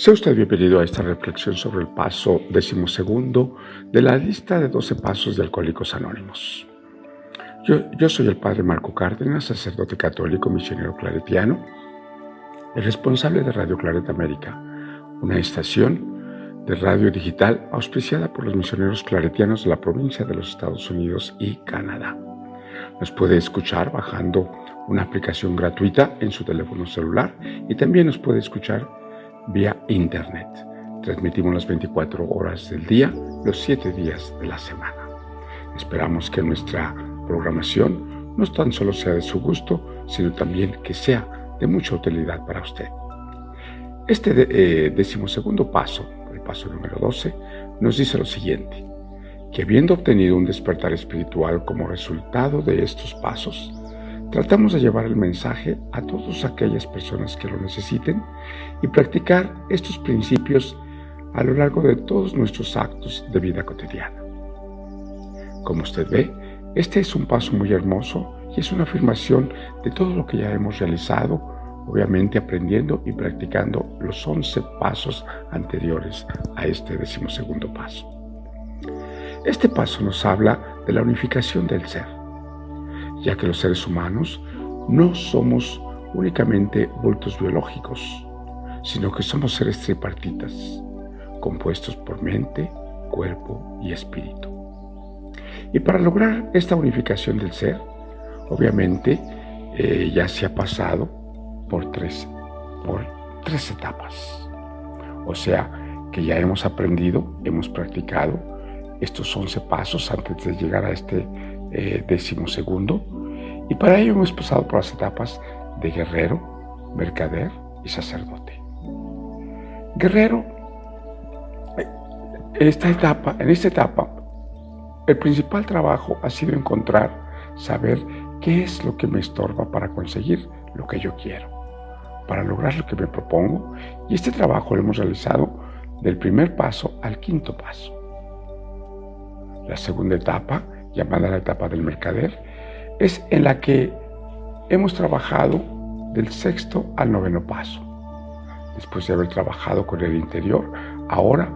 Sea usted bienvenido a esta reflexión sobre el paso 12º de la lista de 12 pasos de Alcohólicos Anónimos. Yo soy el Padre Marco Cárdenas, sacerdote católico misionero claretiano, el responsable de Radio Claret América, una estación de radio digital auspiciada por los misioneros claretianos de la provincia de los Estados Unidos y Canadá. Nos puede escuchar bajando una aplicación gratuita en su teléfono celular y también nos puede escuchar vía internet. Transmitimos las 24 horas del día, los 7 días de la semana. Esperamos que nuestra programación no tan solo sea de su gusto, sino también que sea de mucha utilidad para usted. Este 12º paso, el paso número 12, nos dice lo siguiente: que habiendo obtenido un despertar espiritual como resultado de estos pasos, tratamos de llevar el mensaje a todas aquellas personas que lo necesiten y practicar estos principios a lo largo de todos nuestros actos de vida cotidiana. Como usted ve, este es un paso muy hermoso y es una afirmación de todo lo que ya hemos realizado, obviamente aprendiendo y practicando los 11 pasos anteriores a este 12º paso. Este paso nos habla de la unificación del ser, ya que los seres humanos no somos únicamente bultos biológicos, sino que somos seres tripartitas, compuestos por mente, cuerpo y espíritu. Y para lograr esta unificación del ser, obviamente ya se ha pasado por tres etapas. O sea, que ya hemos aprendido, hemos practicado estos 11 pasos antes de llegar a este 12º, y para ello hemos pasado por las etapas de guerrero, mercader y sacerdote. Guerrero, en esta etapa, el principal trabajo ha sido saber qué es lo que me estorba para conseguir lo que yo quiero, para lograr lo que me propongo, y este trabajo lo hemos realizado del primer paso al 5.º paso. La segunda etapa, llamada la etapa del mercader, es en la que hemos trabajado del 6.º al 9.º paso. Después de haber trabajado con el interior, ahora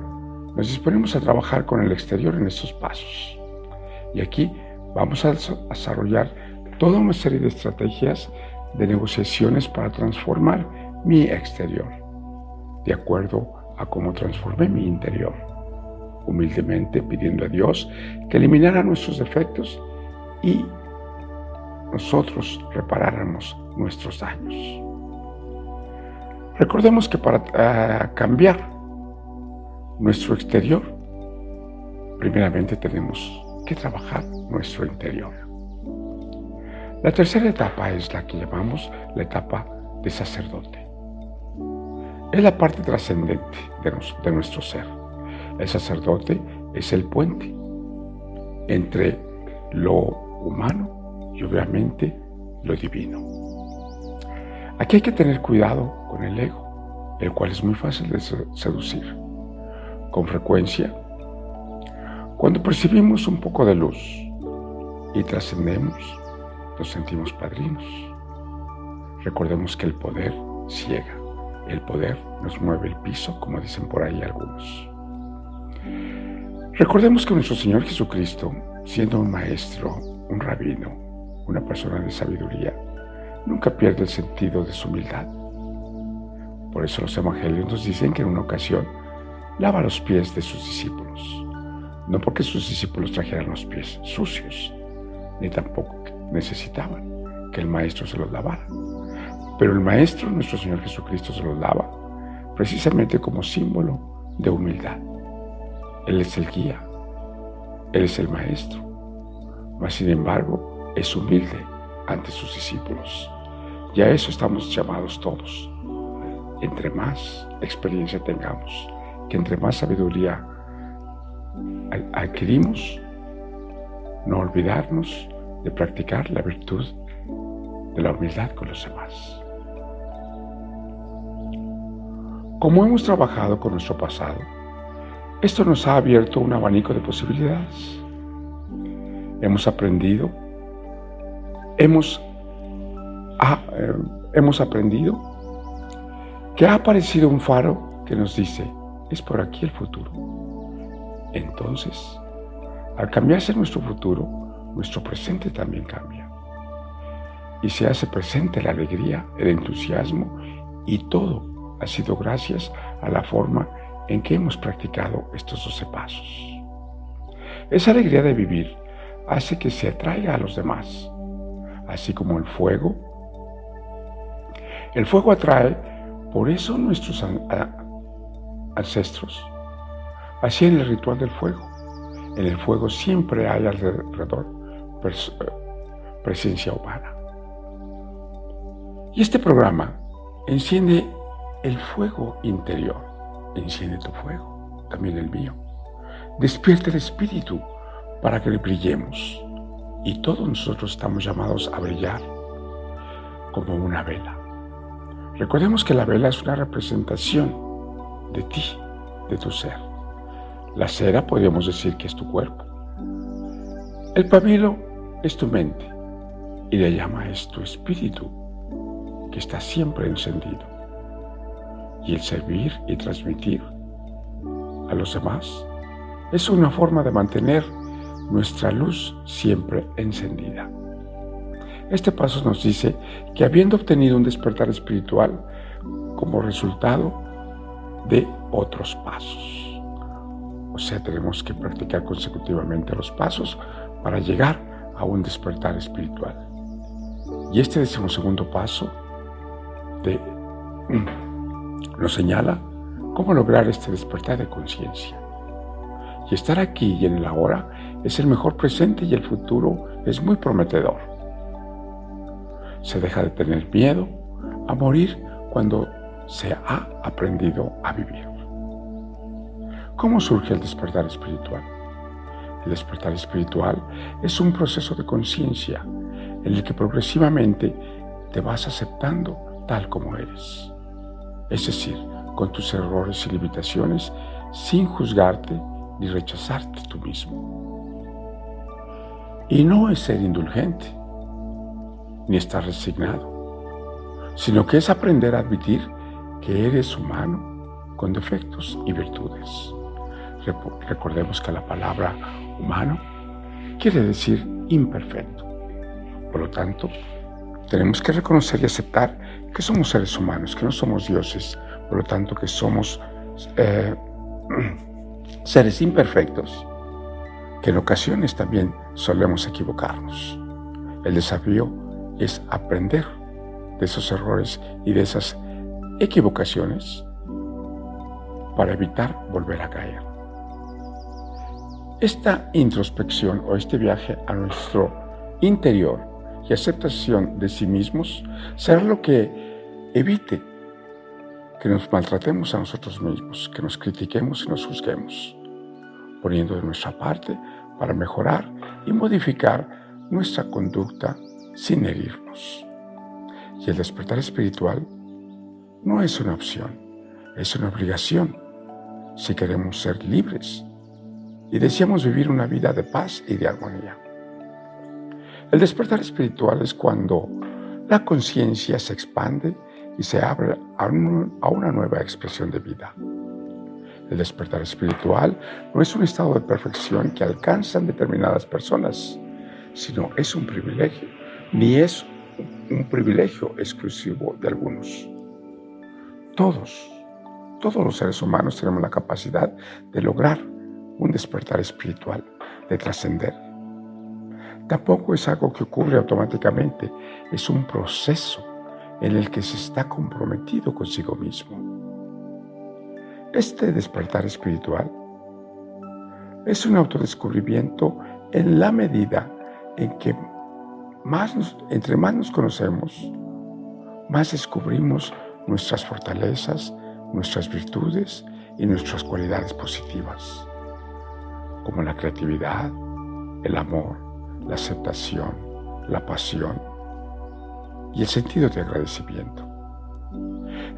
nos disponemos a trabajar con el exterior en estos pasos. Y aquí vamos a desarrollar toda una serie de estrategias de negociaciones para transformar mi exterior, de acuerdo a cómo transformé mi interior, humildemente pidiendo a Dios que eliminara nuestros defectos y nosotros reparáramos nuestros daños. Recordemos que para cambiar nuestro exterior, primeramente tenemos que trabajar nuestro interior. La tercera etapa es la que llamamos la etapa de sacerdote. Es la parte trascendente de nuestro ser. El sacerdote es el puente entre lo humano y obviamente lo divino. Aquí hay que tener cuidado con el ego, el cual es muy fácil de seducir. Con frecuencia, cuando percibimos un poco de luz y trascendemos, nos sentimos padrinos. Recordemos que el poder ciega, el poder nos mueve el piso, como dicen por ahí algunos. Recordemos que nuestro Señor Jesucristo, siendo un maestro, un rabino, una persona de sabiduría, nunca pierde el sentido de su humildad. Por eso los evangelios nos dicen que en una ocasión lava los pies de sus discípulos, no porque sus discípulos trajeran los pies sucios, ni tampoco necesitaban que el maestro se los lavara. Pero el maestro, nuestro Señor Jesucristo, se los lava precisamente como símbolo de humildad. Él es el guía, Él es el maestro, mas sin embargo es humilde ante sus discípulos. Y a eso estamos llamados todos. Entre más experiencia tengamos, que entre más sabiduría adquirimos, no olvidarnos de practicar la virtud de la humildad con los demás. Como hemos trabajado con nuestro pasado, esto nos ha abierto un abanico de posibilidades. Hemos aprendido que ha aparecido un faro que nos dice, es por aquí el futuro. Entonces, al cambiarse nuestro futuro, nuestro presente también cambia. Y se hace presente la alegría, el entusiasmo, y todo ha sido gracias a la forma en que hemos practicado estos 12 pasos. Esa alegría de vivir hace que se atraiga a los demás, así como el fuego. El fuego atrae, por eso nuestros ancestros hacían el ritual del fuego. En el fuego siempre hay alrededor presencia humana. Y este programa enciende el fuego interior. Enciende tu fuego, también el mío. Despierta el espíritu para que le brillemos. Y todos nosotros estamos llamados a brillar como una vela. Recordemos que la vela es una representación de ti, de tu ser. La cera podríamos decir que es tu cuerpo. El pabilo es tu mente y la llama es tu espíritu, que está siempre encendido. Y el servir y transmitir a los demás es una forma de mantener nuestra luz siempre encendida. Este paso nos dice que habiendo obtenido un despertar espiritual como resultado de otros pasos, o sea, tenemos que practicar consecutivamente los pasos para llegar a un despertar espiritual. Y este 12º paso nos señala cómo lograr este despertar de conciencia. Y estar aquí y en el ahora es el mejor presente y el futuro es muy prometedor. Se deja de tener miedo a morir cuando se ha aprendido a vivir. ¿Cómo surge el despertar espiritual? El despertar espiritual es un proceso de conciencia en el que progresivamente te vas aceptando tal como eres. Es decir, con tus errores y limitaciones, sin juzgarte ni rechazarte tú mismo. Y no es ser indulgente, ni estar resignado, sino que es aprender a admitir que eres humano con defectos y virtudes. Recordemos que la palabra humano quiere decir imperfecto. Por lo tanto, tenemos que reconocer y aceptar que somos seres humanos, que no somos dioses, por lo tanto que somos seres imperfectos, que en ocasiones también solemos equivocarnos. El desafío es aprender de esos errores y de esas equivocaciones para evitar volver a caer. Esta introspección o este viaje a nuestro interior y aceptación de sí mismos será lo que evite que nos maltratemos a nosotros mismos, que nos critiquemos y nos juzguemos, poniendo de nuestra parte para mejorar y modificar nuestra conducta sin herirnos. Y el despertar espiritual no es una opción, es una obligación si queremos ser libres y deseamos vivir una vida de paz y de armonía. El despertar espiritual es cuando la conciencia se expande y se abre a una nueva expresión de vida. El despertar espiritual no es un estado de perfección que alcanzan determinadas personas, sino es un privilegio, ni es un privilegio exclusivo de algunos. Todos los seres humanos tenemos la capacidad de lograr un despertar espiritual, de trascender. Tampoco es algo que ocurre automáticamente, es un proceso en el que se está comprometido consigo mismo. Este despertar espiritual es un autodescubrimiento en la medida en que entre más nos conocemos, más descubrimos nuestras fortalezas, nuestras virtudes y nuestras cualidades positivas, como la creatividad, el amor, la aceptación, la pasión y el sentido de agradecimiento.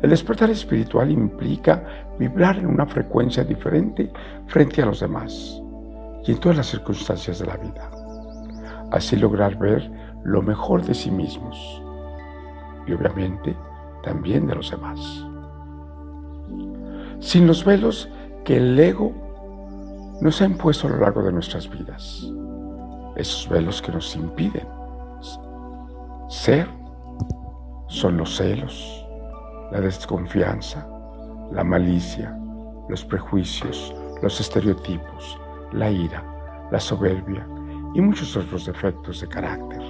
El despertar espiritual implica vibrar en una frecuencia diferente frente a los demás y en todas las circunstancias de la vida. Así lograr ver lo mejor de sí mismos y obviamente también de los demás. sin los velos que el ego nos ha impuesto a lo largo de nuestras vidas. Esos velos que nos impiden ser son los celos, la desconfianza, la malicia, los prejuicios, los estereotipos, la ira, la soberbia y muchos otros defectos de carácter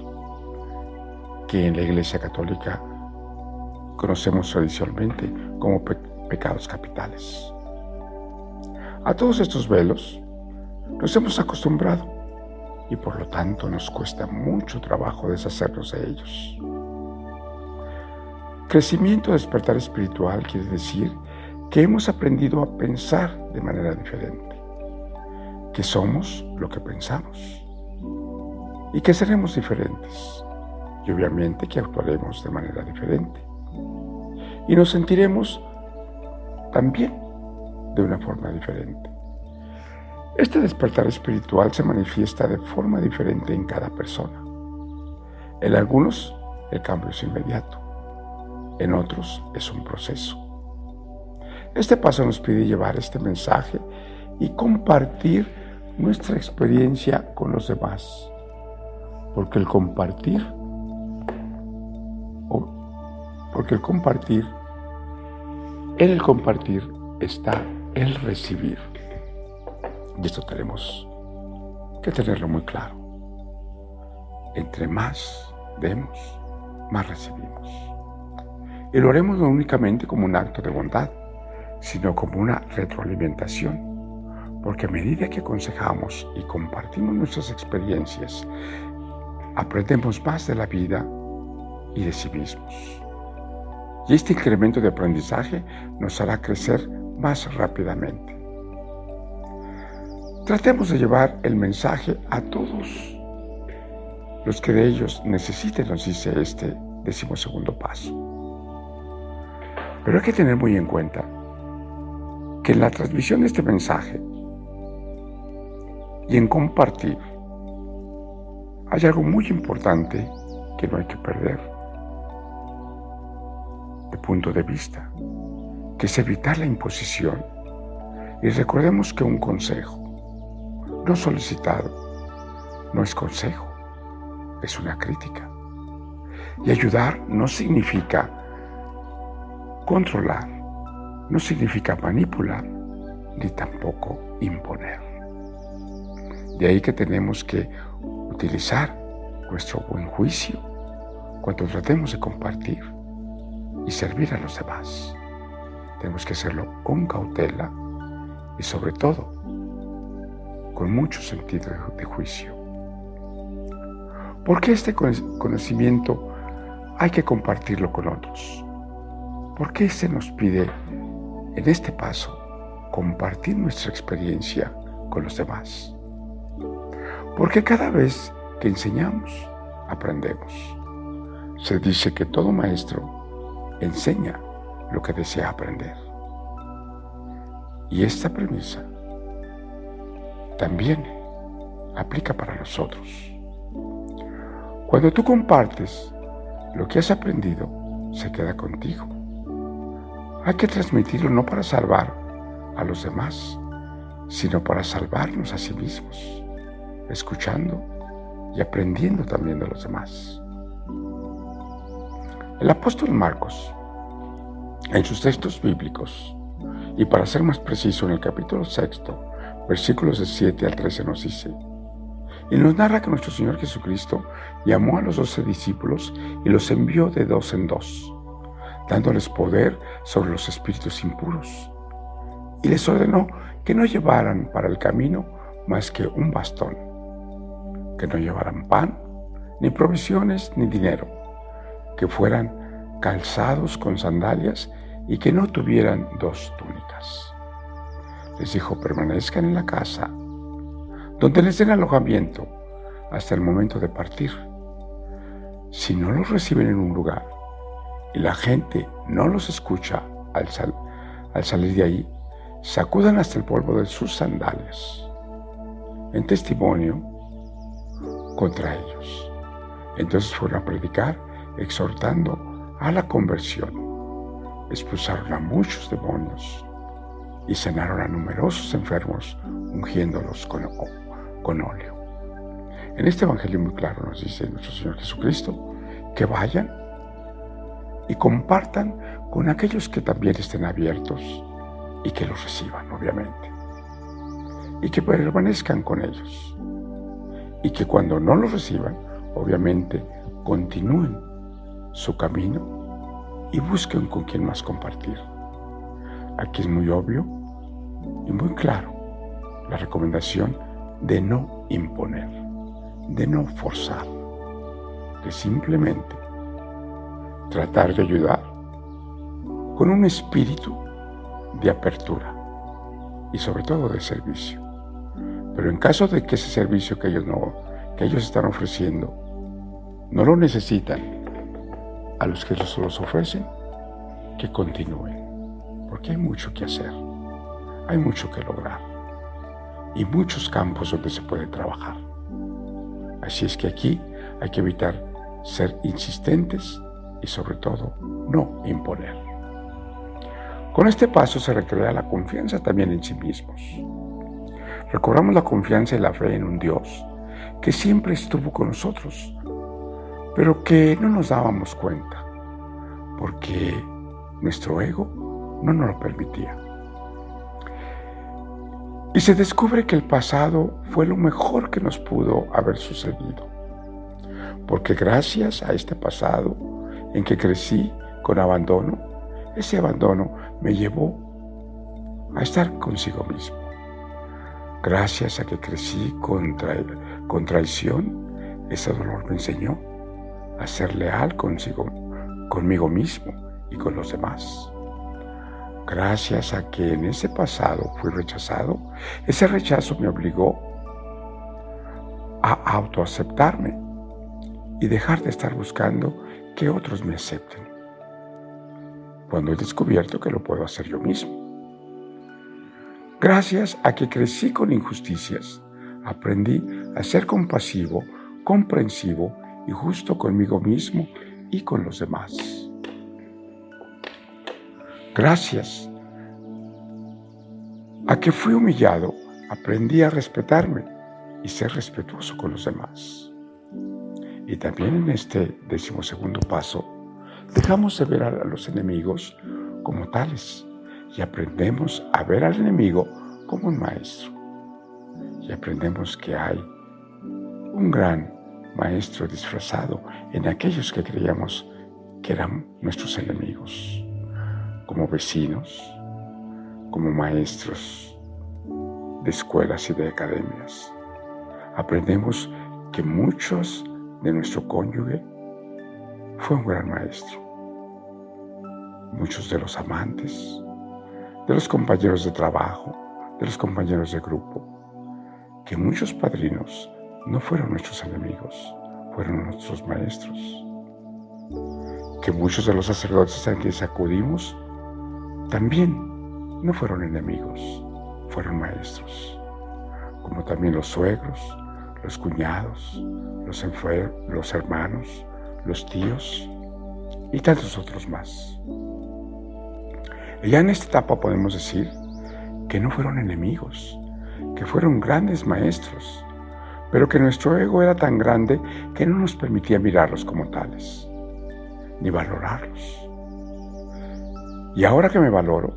que en la Iglesia Católica conocemos tradicionalmente como pecados capitales. A todos estos velos nos hemos acostumbrado y por lo tanto nos cuesta mucho trabajo deshacernos de ellos. Crecimiento, despertar espiritual quiere decir que hemos aprendido a pensar de manera diferente, que somos lo que pensamos y que seremos diferentes y obviamente que actuaremos de manera diferente y nos sentiremos también de una forma diferente. Este despertar espiritual se manifiesta de forma diferente en cada persona. En algunos el cambio es inmediato, en otros es un proceso. Este paso nos pide llevar este mensaje y compartir nuestra experiencia con los demás, porque en el compartir está el recibir. Y esto tenemos que tenerlo muy claro. Entre más demos, más recibimos. Y lo haremos no únicamente como un acto de bondad, sino como una retroalimentación, porque a medida que aconsejamos y compartimos nuestras experiencias, aprendemos más de la vida y de sí mismos. Y este incremento de aprendizaje nos hará crecer más rápidamente. Tratemos de llevar el mensaje a todos los que de ellos necesiten, nos dice este 12º paso. Pero hay que tener muy en cuenta que en la transmisión de este mensaje y en compartir hay algo muy importante que no hay que perder de punto de vista, que es evitar la imposición. Y recordemos que un consejo no solicitado no es consejo, es una crítica. Y ayudar no significa controlar, no significa manipular, ni tampoco imponer. De ahí que tenemos que utilizar nuestro buen juicio cuando tratemos de compartir y servir a los demás. Tenemos que hacerlo con cautela y sobre todo con mucho sentido de juicio. ¿Por qué este conocimiento hay que compartirlo con otros? ¿Por qué se nos pide en este paso compartir nuestra experiencia con los demás? Porque cada vez que enseñamos, aprendemos. Se dice que todo maestro enseña lo que desea aprender. Y esta premisa también aplica para nosotros. Cuando tú compartes lo que has aprendido, se queda contigo. Hay que transmitirlo no para salvar a los demás, sino para salvarnos a sí mismos, escuchando y aprendiendo también de los demás. El apóstol Marcos, en sus textos bíblicos, y para ser más preciso en el capítulo 6, versículos de 7 al 13 nos dice, y nos narra que nuestro Señor Jesucristo llamó a los 12 discípulos y los envió de 2 en 2, dándoles poder sobre los espíritus impuros, y les ordenó que no llevaran para el camino más que un bastón, que no llevaran pan, ni provisiones, ni dinero, que fueran calzados con sandalias y que no tuvieran 2 túnicas. Les dijo, permanezcan en la casa, donde les den alojamiento hasta el momento de partir. Si no los reciben en un lugar y la gente no los escucha al salir de ahí, sacudan hasta el polvo de sus sandalias en testimonio contra ellos. Entonces fueron a predicar, exhortando a la conversión. Expulsaron a muchos demonios y sanaron a numerosos enfermos, ungiéndolos con óleo. En este evangelio muy claro nos dice nuestro Señor Jesucristo que vayan y compartan con aquellos que también estén abiertos y que los reciban, obviamente, y que permanezcan con ellos, y que cuando no los reciban, obviamente, continúen su camino y busquen con quién más compartir. Aquí es muy obvio y muy claro la recomendación de no imponer, de no forzar, de simplemente tratar de ayudar con un espíritu de apertura y sobre todo de servicio. Pero en caso de que ese servicio que ellos están ofreciendo no lo necesitan, a los que los ofrecen, que continúen, porque hay mucho que hacer, hay mucho que lograr y muchos campos donde se puede trabajar. Así es que aquí hay que evitar ser insistentes y sobre todo no imponer. Con este paso se recrea la confianza también en sí mismos. Recobramos la confianza y la fe en un Dios que siempre estuvo con nosotros, pero que no nos dábamos cuenta, porque nuestro ego no nos lo permitía. Y se descubre que el pasado fue lo mejor que nos pudo haber sucedido, porque gracias a este pasado en que crecí con abandono, ese abandono me llevó a estar consigo mismo. Gracias a que crecí con traición, ese dolor me enseñó a ser leal conmigo mismo y con los demás. Gracias a que en ese pasado fui rechazado, ese rechazo me obligó a autoaceptarme y dejar de estar buscando que otros me acepten, cuando he descubierto que lo puedo hacer yo mismo. Gracias a que crecí con injusticias, aprendí a ser compasivo, comprensivo y justo conmigo mismo y con los demás. Gracias a que fui humillado, aprendí a respetarme y ser respetuoso con los demás. Y también en este 12º paso, dejamos de ver a los enemigos como tales y aprendemos a ver al enemigo como un maestro. Y aprendemos que hay un gran maestro disfrazado en aquellos que creíamos que eran nuestros enemigos, como vecinos, como maestros de escuelas y de academias. Aprendemos que muchos de nuestro cónyuge fue un gran maestro. Muchos de los amantes, de los compañeros de trabajo, de los compañeros de grupo, que muchos padrinos no fueron nuestros enemigos, fueron nuestros maestros. Que muchos de los sacerdotes a quienes acudimos también no fueron enemigos, fueron maestros. Como también los suegros, los cuñados, los hermanos, los tíos y tantos otros más. Y ya en esta etapa podemos decir que no fueron enemigos, que fueron grandes maestros, pero que nuestro ego era tan grande que no nos permitía mirarlos como tales, ni valorarlos. Y ahora que me valoro,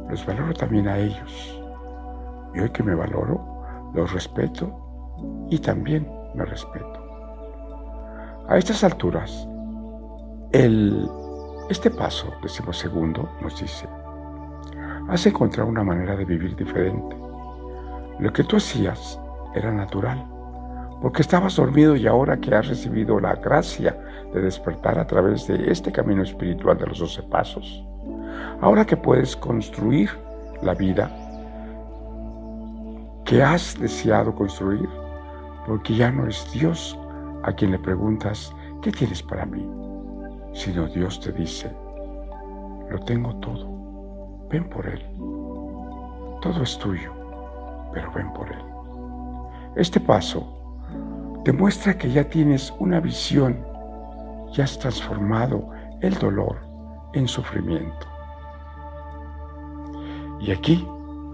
los valoro también a ellos. Y hoy que me valoro, los respeto y también me respeto. A estas alturas, este paso 12º nos dice: has encontrado una manera de vivir diferente. Lo que tú hacías era natural, porque estabas dormido, y ahora que has recibido la gracia de despertar a través de este camino espiritual de los 12 pasos, ahora que puedes construir la vida que has deseado construir, porque ya no es Dios a quien le preguntas ¿qué tienes para mí?, sino Dios te dice: lo tengo todo, ven por Él. Todo es tuyo, pero ven por Él. Este paso demuestra que ya tienes una visión, ya has transformado el dolor en sufrimiento. Y aquí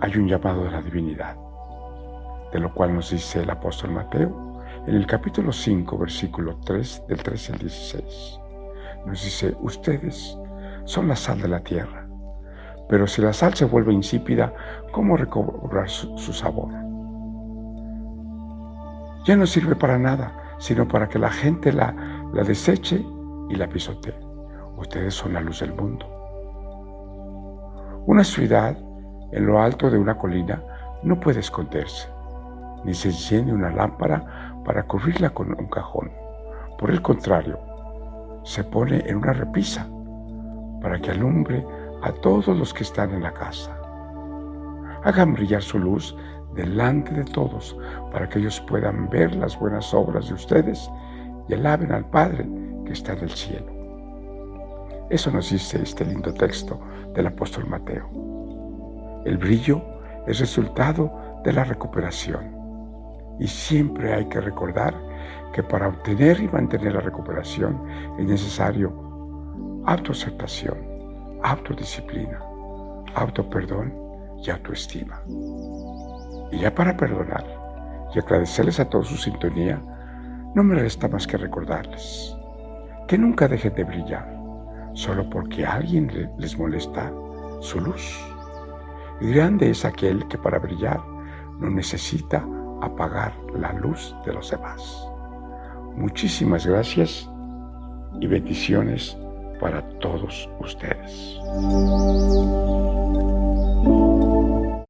hay un llamado de la divinidad, de lo cual nos dice el apóstol Mateo en el capítulo 5, versículo 3, del 13 al 16. Nos dice: ustedes son la sal de la tierra, pero si la sal se vuelve insípida, ¿cómo recobrar su sabor? Ya no sirve para nada, sino para que la gente la deseche y la pisotee. Ustedes son la luz del mundo. Una ciudad en lo alto de una colina no puede esconderse, ni se enciende una lámpara para cubrirla con un cajón. Por el contrario, se pone en una repisa para que alumbre a todos los que están en la casa. Hagan brillar su luz delante de todos para que ellos puedan ver las buenas obras de ustedes y alaben al Padre que está en el cielo. Eso nos dice este lindo texto del apóstol Mateo. El brillo es resultado de la recuperación, y siempre hay que recordar que para obtener y mantener la recuperación es necesario autoaceptación, autodisciplina, autoperdón y autoestima. Y ya para perdonar y agradecerles a todos su sintonía, no me resta más que recordarles que nunca dejen de brillar solo porque a alguien les molesta su luz. Y grande es aquel que para brillar no necesita apagar la luz de los demás. Muchísimas gracias y bendiciones para todos ustedes.